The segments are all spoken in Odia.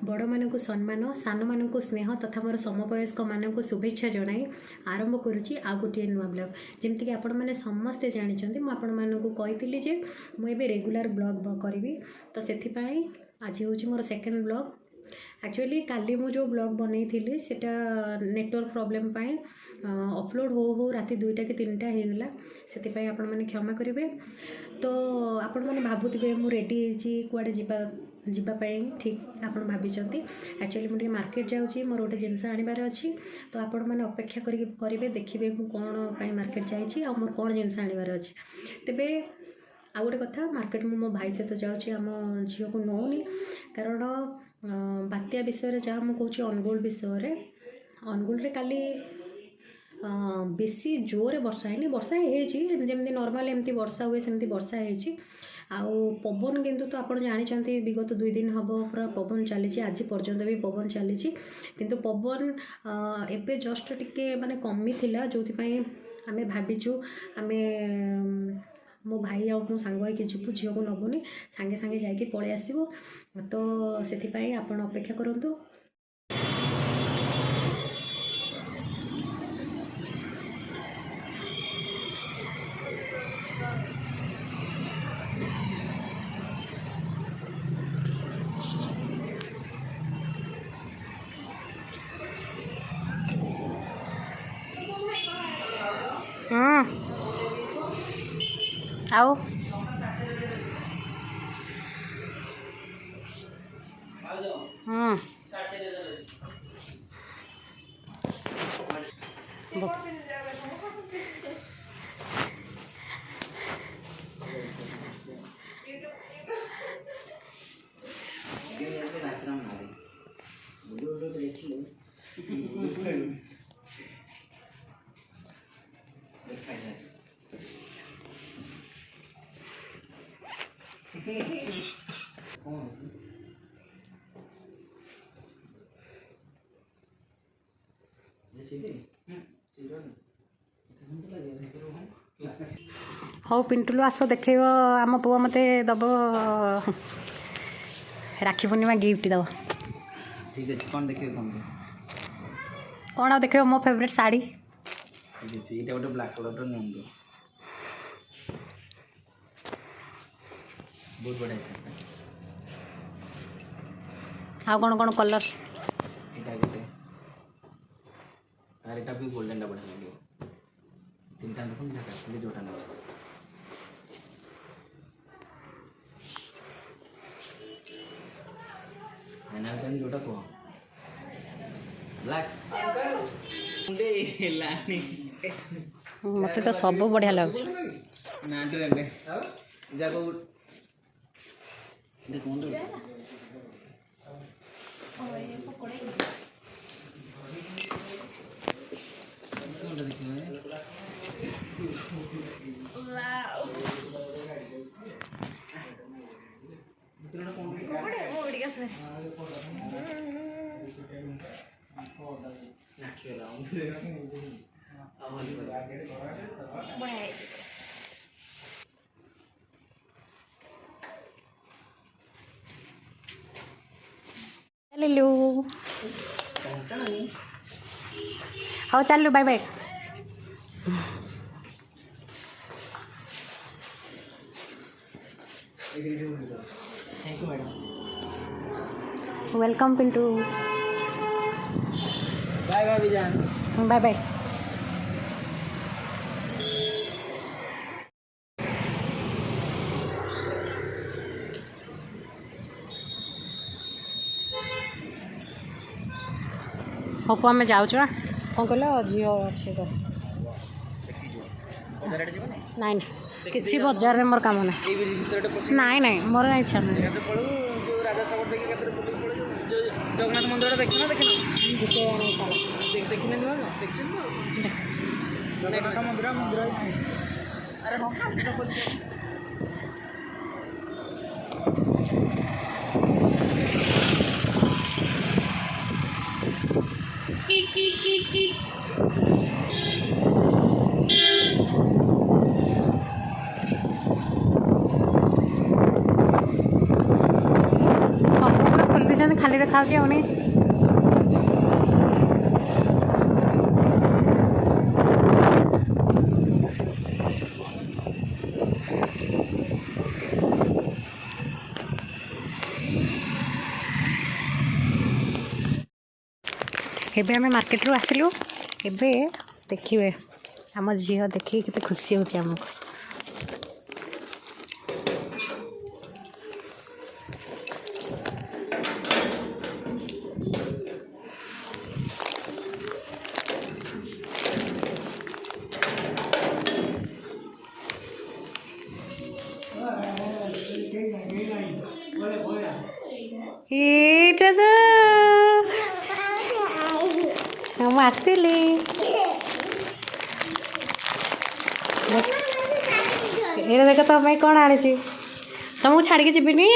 बड़ मानक सम्मान सान मानक स्नेह तथा मोर समवयस्क मानक शुभेच्छा जनाई आरंभ करुच्ची आ गोटे नुआ ब्लॉग जमती आपण मैंने समस्ते जानते मुझे जे मुझे रेगुलर ब्लॉग करी तो से आज हूँ मोर सेकेंड ब्लॉग एक्चुअली काली मु जो ब्लॉग बनई थी सेटा नेटवर्क प्रॉब्लम पाए अपलोड हो राति 2टा कि 3टा होगला से आपण मैंने क्षमा करेंगे। तो आपण मैंने भावुवे मु रेडी कुआडे जीवाई ठीक आप भाई एक्चुअली मुझे मार्केट जाऊँगी मोर गोटे जिनस आनबार अच्छी तो आपण मैंने अपेक्षा करेंगे देखिए मुझे कौन मार्केट जाइए मोर कौन जिनस आनबार अच्छी तेबे आ गोटे कथा मार्केट मो भाई सहित जाऊँगी आम झील को नौनी कारण बात्या विषय जहाँ मुझे अनुगुल विषय अनुगुल रे काली बेसी जोरे वर्षा है वर्षा जमी नॉर्मल एमती वर्षा हुए सेमती वर्षा है आउ पवन किंतु तो आप जानते विगत 2 दिन हम पूरा पवन चली आज पर्यंत भी पवन चली किंतु पवन एबे जस्ट टिके माने कमी थिला जो आम भाविचु आम मो भाई आ मो सांग होइके जीवु झील को नबुनी सांगे सांगे जाइए पलि आसबू तो से आपण अपेक्षा करंतु। आओ हाँ पिंटुलु आस देख आम पुआ मत दब राखी पूर्णिमा गिफ्ट दब ठीक है कौन देखिए कौन देख मो फेवरेट साड़ी ठीक है ये गोटे ब्लैक कलर नियंतु बहुत बढ़िया से आ कौन कलर यहाँ गोटे तार यहाँ भी गोल्डन टा बढ़िया लगे 3टा देखो जोटा ना फाइनल जोटा कह ब्लैक मत तो सब बढ़िया लगे ना जाको लिलू हाँ चल bye bye thank you madam welcome Pintu bye bye विजान बाय बाय हाँ आम जाऊँ कौन कह झील अच्छे ना कि बजार में मोर काम ना नाई नाई मोर इच्छा ना जगन्नाथ मंदिर देख ना देखना मंदिर अरे खाली ଦେଖାଯାଉଛି ହଉନି। ଏବେ ଆମେ ମାର୍କେଟରୁ ଆସିଲୁ। ଏବେ ଦେଖିବେ ଆମ ଝିଅ ଦେଖିକି କେତେ ଖୁସି ହେଉଛି ଆମକୁ। ଏଇଟା ତ ମୁଁ ଆସିଲି। ଏଇଟା ଦେଖ ତମ ପାଇଁ କ'ଣ ଆଣିଛି। ତମକୁ ଛାଡ଼ିକି ଯିବିନି।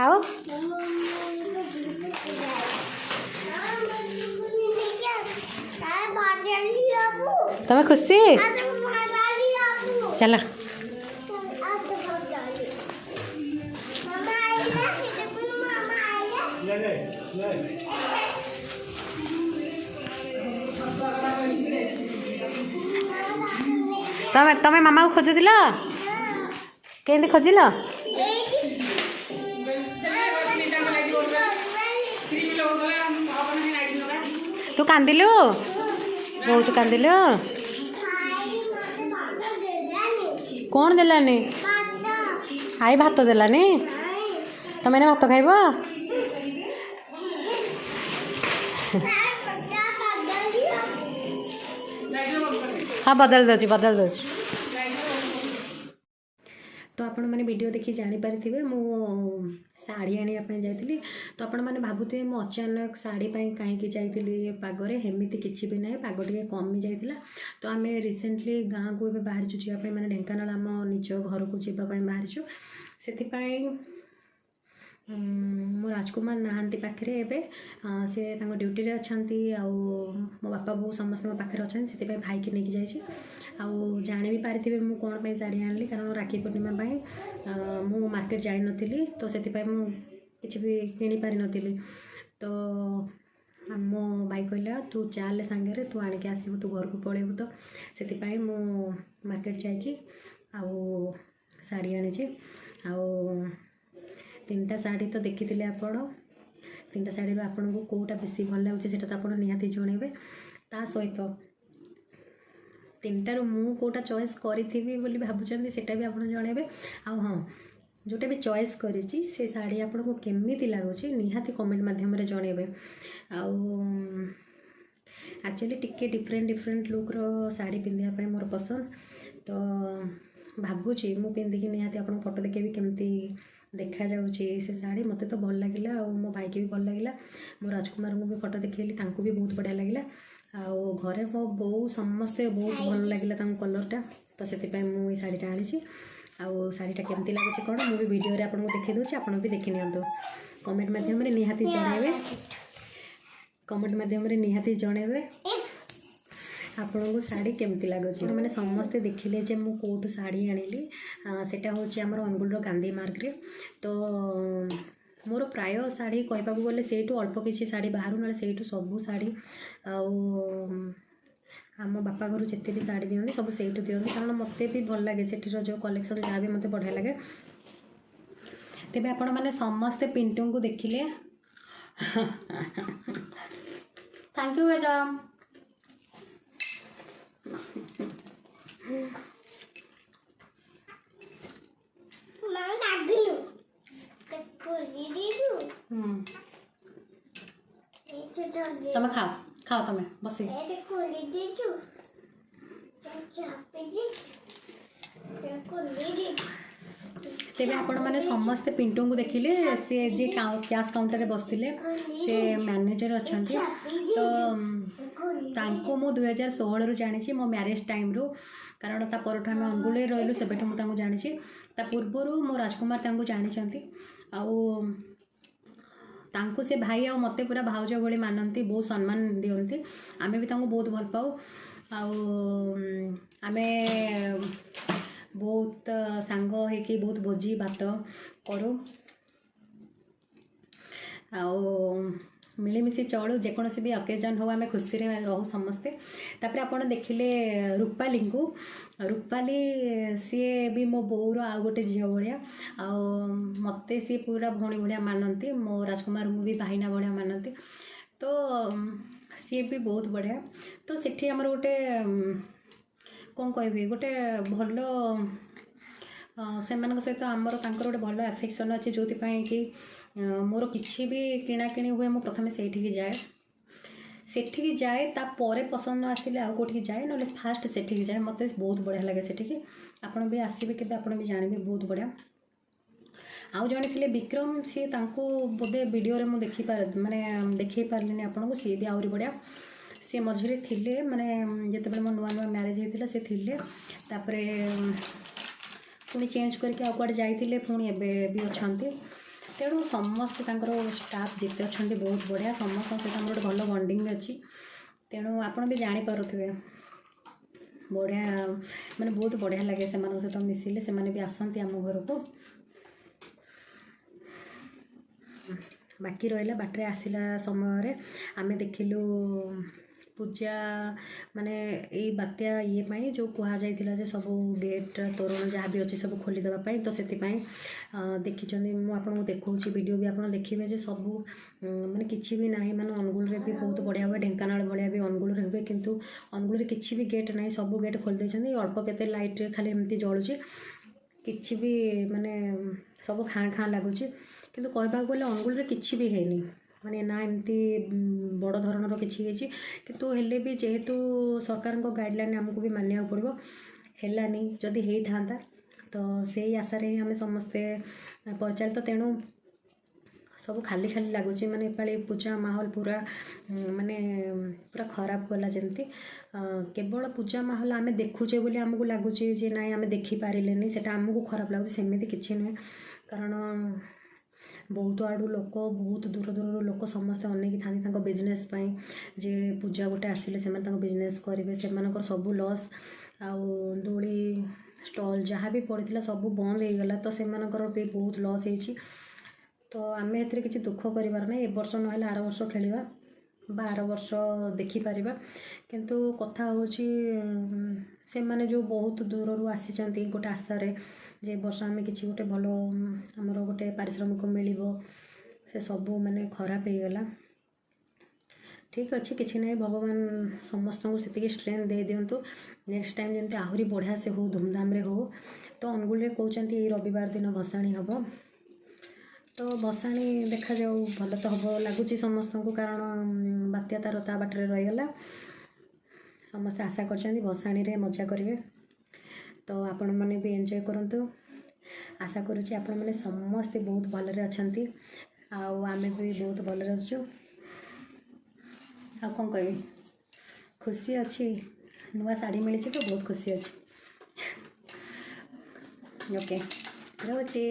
ଆଉ ତମେ ଖୁସି? ଚାଲ। ତମେ ତମେ ମାମାକୁ ଖୋଜୁଥିଲ? କେମିତି ଖୋଜିଲ? ତୁ କାନ୍ଦିଲୁ? ବହୁତ କାନ୍ଦିଲୁ? କ'ଣ ଦେଲାନି? ଆଇ ଭାତ ଦେଲାନି? ତମେ ଏଇନା ଭାତ ଖାଇବ? ହଁ ବଦଳି ଦେଉଛି ବଦଳି ଦେଉଛି। ତ ଆପଣମାନେ ଭିଡ଼ିଓ ଦେଖି ଜାଣିପାରିଥିବେ ମୁଁ ଶାଢ଼ୀ ଆଣିବା ପାଇଁ ଯାଇଥିଲି। ତ ଆପଣମାନେ ଭାବୁଥିବେ ମୁଁ ଅଚାନକ ଶାଢ଼ୀ ପାଇଁ କାହିଁକି ଯାଇଥିଲି ଏ ପାଗରେ। ଏମିତି କିଛି ବି ନାହିଁ, ପାଗ ଟିକେ କମି ଯାଇଥିଲା। ତ ଆମେ ରିସେଣ୍ଟଲି ଗାଁକୁ ଏବେ ବାହାରିଛୁ ଯିବା ପାଇଁ, ମାନେ ଢେଙ୍କାନାଳ ଆମ ନିଜ ଘରକୁ ଯିବା ପାଇଁ ବାହାରିଛୁ। ସେଥିପାଇଁ ମୋ ରାଜକୁମାର ନାହାନ୍ତି ପାଖରେ ଏବେ, ସେ ତାଙ୍କ ଡ୍ୟୁଟିରେ ଅଛନ୍ତି। ଆଉ ମୋ ବାପା ବୋଉ ସମସ୍ତେ ମୋ ପାଖରେ ଅଛନ୍ତି, ସେଥିପାଇଁ ଭାଇକି ନେଇକି ଯାଇଛି। ଆଉ ଜାଣି ବି ପାରିଥିବେ ମୁଁ କ'ଣ ପାଇଁ ଶାଢ଼ୀ ଆଣିଲି, କାରଣ ରାକ୍ଷୀ ପୂର୍ଣ୍ଣିମା ପାଇଁ ମୁଁ ମାର୍କେଟ ଯାଇନଥିଲି। ତ ସେଥିପାଇଁ ମୁଁ କିଛି ବି କିଣିପାରିନଥିଲି। ତ ମୋ ଭାଇ କହିଲା ତୁ ଚାଲେ ସାଙ୍ଗରେ, ତୁ ଆଣିକି ଆସିବୁ, ତୁ ଘରକୁ ପଳେଇବୁ। ତ ସେଥିପାଇଁ ମୁଁ ମାର୍କେଟ ଯାଇକି ଆଉ ଶାଢ଼ୀ ଆଣିଛି। ଆଉ 3ଟା ଶାଢ଼ୀ ତ ଦେଖିଥିଲେ ଆପଣ। 3ଟା ଶାଢ଼ୀରୁ ଆପଣଙ୍କୁ କେଉଁଟା ବେଶୀ ଭଲ ଲାଗୁଛି ସେଇଟା ତ ଆପଣ ନିହାତି ଜଣାଇବେ। ତା ସହିତ 3ଟାରୁ ମୁଁ କେଉଁଟା ଚଏସ୍ କରିଥିବି ବୋଲି ଭାବୁଛନ୍ତି ସେଇଟା ବି ଆପଣ ଜଣାଇବେ। ଆଉ ହଁ, ଯେଉଁଟା ବି ଚଏସ୍ କରିଛି ସେ ଶାଢ଼ୀ ଆପଣଙ୍କୁ କେମିତି ଲାଗୁଛି ନିହାତି କମେଣ୍ଟ ମାଧ୍ୟମରେ ଜଣାଇବେ। ଆଉ ଆକ୍ଚୁଆଲି ଟିକେ ଡିଫରେଣ୍ଟ ଲୁକ୍ର ଶାଢ଼ୀ ପିନ୍ଧିବା ପାଇଁ ମୋର ପସନ୍ଦ। ତ ଭାବୁଛି ମୁଁ ପିନ୍ଧିକି ନିହାତି ଆପଣଙ୍କୁ ଫଟୋ ଦେଖେଇବି କେମିତି ଦେଖାଯାଉଛି ସେ ଶାଢ଼ୀ। ମୋତେ ତ ଭଲ ଲାଗିଲା, ଆଉ ମୋ ଭାଇକି ବି ଭଲ ଲାଗିଲା। ମୋ ରାଜକୁମାରଙ୍କୁ ବି ଫଟୋ ଦେଖେଇଲି, ତାଙ୍କୁ ବି ବହୁତ ବଢ଼ିଆ ଲାଗିଲା। ଆଉ ଘରେ ମୋ ବୋଉ ସମସ୍ତେ ବହୁତ ଭଲ ଲାଗିଲା ତାଙ୍କ କଲର୍ଟା। ତ ସେଥିପାଇଁ ମୁଁ ଏଇ ଶାଢ଼ୀଟା ଆଣିଛି। ଆଉ ଶାଢ଼ୀଟା କେମିତି ଲାଗୁଛି କ'ଣ ମୁଁ ବି ଭିଡ଼ିଓରେ ଆପଣଙ୍କୁ ଦେଖେଇ ଦେଉଛି, ଆପଣ ବି ଦେଖି ନିଅନ୍ତୁ। କମେଣ୍ଟ ମାଧ୍ୟମରେ ନିହାତି ଜଣାଇବେ। କମେଣ୍ଟ ମାଧ୍ୟମରେ ନିହାତି ଜଣାଇବେ ଆପଣଙ୍କୁ ଶାଢ଼ୀ କେମିତି ଲାଗୁଛି। ମାନେ ସମସ୍ତେ ଦେଖିଲେ ଯେ ମୁଁ କେଉଁଠୁ ଶାଢ଼ୀ ଆଣିଲି। ସେଇଟା ହେଉଛି ଆମର ଅନୁଗୁଳର ଗାନ୍ଧୀ ମାର୍ଗରେ। ତ ମୋର ପ୍ରାୟ ଶାଢ଼ୀ କହିବାକୁ ଗଲେ ସେଇଠୁ ଅଳ୍ପ କିଛି ଶାଢ଼ୀ ବାହାରୁ, ନହେଲେ ସେଇଠୁ ସବୁ ଶାଢ଼ୀ। ଆଉ ଆମ ବାପା ଘରୁ ଯେତେ ବି ଶାଢ଼ୀ ଦିଅନ୍ତି ସବୁ ସେଇଠୁ ଦିଅନ୍ତି, କାରଣ ମୋତେ ବି ଭଲ ଲାଗେ ସେଠିର ଯେଉଁ କଲେକ୍ସନ୍, ଯାହା ବି ମୋତେ ବଢ଼ିଆ ଲାଗେ। ତେବେ ଆପଣମାନେ ସମସ୍ତେ ପିଣ୍ଟୁଙ୍କୁ ଦେଖିଲେ। Thank you madam. ତମେ ଖାଅ ଖାଅ, ତମେ ବସି। ତେବେ ଆପଣମାନେ ସମସ୍ତେ ପିଣ୍ଟୁଙ୍କୁ ଦେଖିଲେ। ସେ ଯିଏ କ୍ୟାସ୍ କାଉଣ୍ଟରରେ ବସିଥିଲେ ସେ ମ୍ୟାନେଜର ଅଛନ୍ତି। ତ ତାଙ୍କୁ ମୁଁ 2016ରୁ ଜାଣିଛି, ମୋ ମ୍ୟାରେଜ୍ ଟାଇମ୍ରୁ। କାରଣ ତା ପରଠୁ ଆମେ ଅନୁଗୁଳରେ ରହିଲୁ, ସେବେଠୁ ମୁଁ ତାଙ୍କୁ ଜାଣିଛି। ତା ପୂର୍ବରୁ ମୋ ରାଜକୁମାର ତାଙ୍କୁ ଜାଣିଛନ୍ତି। ଆଉ ତାଙ୍କୁ ସେ ଭାଇ ଆଉ ମୋତେ ପୁରା ଭାଉଜ ଭଳି ମାନନ୍ତି, ବହୁତ ସମ୍ମାନ ଦିଅନ୍ତି। ଆମେ ବି ତାଙ୍କୁ ବହୁତ ଭଲ ପାଉ। ଆଉ ଆମେ ବହୁତ ସାଙ୍ଗ ହେଇକି ବହୁତ ଭୋଜି ଭାତ କରୁ। ଆଉ ମିଳିମିଶି ଚଳୁ, ଯେକୌଣସି ବି ଅକେଜନ୍ ହଉ ଆମେ ଖୁସିରେ ରହୁ ସମସ୍ତେ। ତାପରେ ଆପଣ ଦେଖିଲେ ରୂପାଲିଙ୍କୁ, ରୂପାଲି ସିଏ ବି ମୋ ବୋଉର ଆଉ ଗୋଟେ ଝିଅ ଭଳିଆ, ଆଉ ମୋତେ ସିଏ ପୁରା ଭଉଣୀ ଭଳିଆ ମାନନ୍ତି, ମୋ ରାଜକୁମାରଙ୍କୁ ବି ଭାଇନା ଭଳିଆ ମାନନ୍ତି। ତ ସିଏ ବି ବହୁତ ବଢ଼ିଆ। ତ ସେଠି ଆମର ଗୋଟେ କ'ଣ କହିବି, ଗୋଟେ ଭଲ ସେମାନଙ୍କ ସହିତ ଆମର ତାଙ୍କର ଗୋଟେ ଭଲ ଆଫେକ୍ସନ୍ ଅଛି, ଯେଉଁଥିପାଇଁ କି ମୋର କିଛି ବି କିଣାକିଣି ହୁଏ ମୁଁ ପ୍ରଥମେ ସେଇଠିକି ଯାଏ। ସେଠିକି ଯାଏ, ତାପରେ ପସନ୍ଦ ନ ଆସିଲେ ଆଉ କେଉଁଠିକି ଯାଏ, ନହେଲେ ଫାଷ୍ଟ ସେଠିକି ଯାଏ। ମୋତେ ବହୁତ ବଢ଼ିଆ ଲାଗେ ସେଠିକି। ଆପଣ ବି ଆସିବେ କେବେ, ଆପଣ ବି ଜାଣିବେ, ବହୁତ ବଢ଼ିଆ। ଆଉ ଜଣେ ଥିଲେ ବିକ୍ରମ, ସିଏ ତାଙ୍କୁ ବୋଧେ ଭିଡ଼ିଓରେ ମୁଁ ମାନେ ଦେଖେଇ ପାରିଲିନି ଆପଣଙ୍କୁ, ସିଏ ବି ଆହୁରି ବଢ଼ିଆ। ସିଏ ମଝିରେ ଥିଲେ, ମାନେ ଯେତେବେଳେ ମୋ ନୂଆ ନୂଆ ମ୍ୟାରେଜ୍ ହେଇଥିଲା ସେ ଥିଲେ, ତାପରେ ପୁଣି ଚେଞ୍ଜ କରିକି ଆଉ କୁଆଡ଼େ ଯାଇଥିଲେ, ପୁଣି ଏବେ ବି ଅଛନ୍ତି। ତେଣୁ ସମସ୍ତେ ତାଙ୍କର ଷ୍ଟାଫ୍ ଯେତେ ଅଛନ୍ତି ବହୁତ ବଢ଼ିଆ, ସମସ୍ତଙ୍କ ସହିତ ଆମର ଗୋଟେ ଭଲ ବଣ୍ଡିଙ୍ଗ ଅଛି। ତେଣୁ ଆପଣ ବି ଜାଣିପାରୁଥିବେ, ବଢ଼ିଆ, ମାନେ ବହୁତ ବଢ଼ିଆ ଲାଗେ ସେମାନଙ୍କ ସହିତ ମିଶିଲେ। ସେମାନେ ବି ଆସନ୍ତି ଆମ ଘରକୁ। ବାକି ରହିଲା, ବାଟରେ ଆସିଲା ସମୟରେ ଆମେ ଦେଖିଲୁ ପୂଜା, ମାନେ ଏଇ ବାତ୍ୟା ଇଏ ପାଇଁ ଯେଉଁ କୁହାଯାଇଥିଲା ଯେ ସବୁ ଗେଟ୍ ତୋରଣ ଯାହା ବି ଅଛି ସବୁ ଖୋଲିଦେବା ପାଇଁ, ତ ସେଥିପାଇଁ ଦେଖିଛନ୍ତି, ମୁଁ ଆପଣଙ୍କୁ ଦେଖାଉଛି ଭିଡ଼ିଓ ବି ଆପଣ ଦେଖିବେ ଯେ ସବୁ ମାନେ କିଛି ବି ନାହିଁ। ମାନେ ଅନୁଗୁଳରେ ବି ବହୁତ ବଢ଼ିଆ ହୁଏ, ଢେଙ୍କାନାଳ ଭଳିଆ ବି ଅନୁଗୁଳରେ ହୁଏ, କିନ୍ତୁ ଅନୁଗୁଳରେ କିଛି ବି ଗେଟ୍ ନାହିଁ, ସବୁ ଗେଟ୍ ଖୋଲି ଦେଇଛନ୍ତି। ଅଳ୍ପ କେତେ ଲାଇଟ୍ରେ ଖାଲି ଏମିତି ଜଳୁଛି, କିଛି ବି ମାନେ ସବୁ ଖାଁ ଖାଁ ଲାଗୁଛି। କିନ୍ତୁ କହିବାକୁ ଗଲେ ଅନୁଗୁଳରେ କିଛି ବି ହେଇନି, ମାନେ ନା ଏମିତି ବଡ଼ ଧରଣର କିଛି ହେଇଛି। କିନ୍ତୁ ହେଲେ ବି ଯେହେତୁ ସରକାରଙ୍କ ଗାଇଡ଼ଲାଇନ୍ ଆମକୁ ବି ମାନିବାକୁ ପଡ଼ିବ, ହେଲାନି। ଯଦି ହେଇଥାନ୍ତା ତ ସେଇ ଆଶାରେ ହିଁ ଆମେ ସମସ୍ତେ ପରିଚାଳିତ। ତେଣୁ ସବୁ ଖାଲି ଖାଲି ଲାଗୁଛି, ମାନେ ଏପାଳି ପୂଜା ମାହୋଲ ପୁରା ମାନେ ପୁରା ଖରାପ ଗଲା। ଯେମିତି କେବଳ ପୂଜା ମାହୋଲ ଆମେ ଦେଖୁଛେ ବୋଲି ଆମକୁ ଲାଗୁଛି ଯେ ନାଇଁ ଆମେ ଦେଖିପାରିଲେନି, ସେଇଟା ଆମକୁ ଖରାପ ଲାଗୁଛି, ସେମିତି କିଛି ନୁହେଁ। କାରଣ ବହୁତ ଆଡ଼ୁ ଲୋକ, ବହୁତ ଦୂର ଦୂରରୁ ଲୋକ ସମସ୍ତେ ଅନେଇକି ଥାନ୍ତି ତାଙ୍କ ବିଜନେସ୍ ପାଇଁ, ଯେ ପୂଜା ଗୋଟେ ଆସିଲେ ସେମାନେ ତାଙ୍କ ବିଜନେସ୍ କରିବେ। ସେମାନଙ୍କର ସବୁ ଲସ୍, ଆଉ ଦୋଳି ଷ୍ଟଲ୍ ଯାହା ବି ପଡ଼ିଥିଲା ସବୁ ବନ୍ଦ ହେଇଗଲା, ତ ସେମାନଙ୍କର ବି ବହୁତ ଲସ୍ ହେଇଛି। ତ ଆମେ ଏଥିରେ କିଛି ଦୁଃଖ କରିବାର ନାହିଁ। ଏ ବର୍ଷ ନହେଲେ ଆର ବର୍ଷ ଖେଳିବା ବା ଆର ବର୍ଷ ଦେଖିପାରିବା। କିନ୍ତୁ କଥା ହେଉଛି ସେମାନେ ଯେଉଁ ବହୁତ ଦୂରରୁ ଆସିଛନ୍ତି ଗୋଟେ ଆଶାରେ ଯେ ଏ ବର୍ଷ ଆମେ କିଛି ଗୋଟେ ଭଲ ଆମର ଗୋଟେ ପାରିଶ୍ରମିକ ମିଳିବ, ସେ ସବୁ ମାନେ ଖରାପ ହେଇଗଲା। ଠିକ୍ ଅଛି, କିଛି ନାହିଁ, ଭଗବାନ ସମସ୍ତଙ୍କୁ ସେତିକି ଷ୍ଟ୍ରେନ୍ଥ ଦେଇଦିଅନ୍ତୁ। ନେକ୍ସଟ ଟାଇମ୍ ଯେମିତି ଆହୁରି ବଢ଼ିଆ ସେ ହଉ, ଧୁମଧାମରେ ହଉ। ତ ଅନୁଗୁଳରେ କହୁଛନ୍ତି ଏଇ ରବିବାର ଦିନ ଭସାଣି ହେବ। ତ ଭସାଣି ଦେଖାଯାଉ, ଭଲ ତ ହେବ ଲାଗୁଛି ସମସ୍ତଙ୍କୁ, କାରଣ ବାତ୍ୟା ତାର ତା ବାଟରେ ରହିଗଲା। ସମସ୍ତେ ଆଶା କରିଛନ୍ତି ଭସାଣିରେ ମଜା କରିବେ। ତ ଆପଣମାନେ ବି ଏନ୍ଜୟ କରନ୍ତୁ। ଆଶା କରୁଛି ଆପଣମାନେ ସମସ୍ତେ ବହୁତ ଭଲରେ ଅଛନ୍ତି, ଆଉ ଆମେ ବି ବହୁତ ଭଲରେ ଅଛୁ। ଆଉ କ'ଣ କହିବି, ଖୁସି ଅଛି, ନୂଆ ଶାଢ଼ୀ ମିଳିଛି ତ ବହୁତ ଖୁସି ଅଛି। ଓକେ, ରହୁଛି।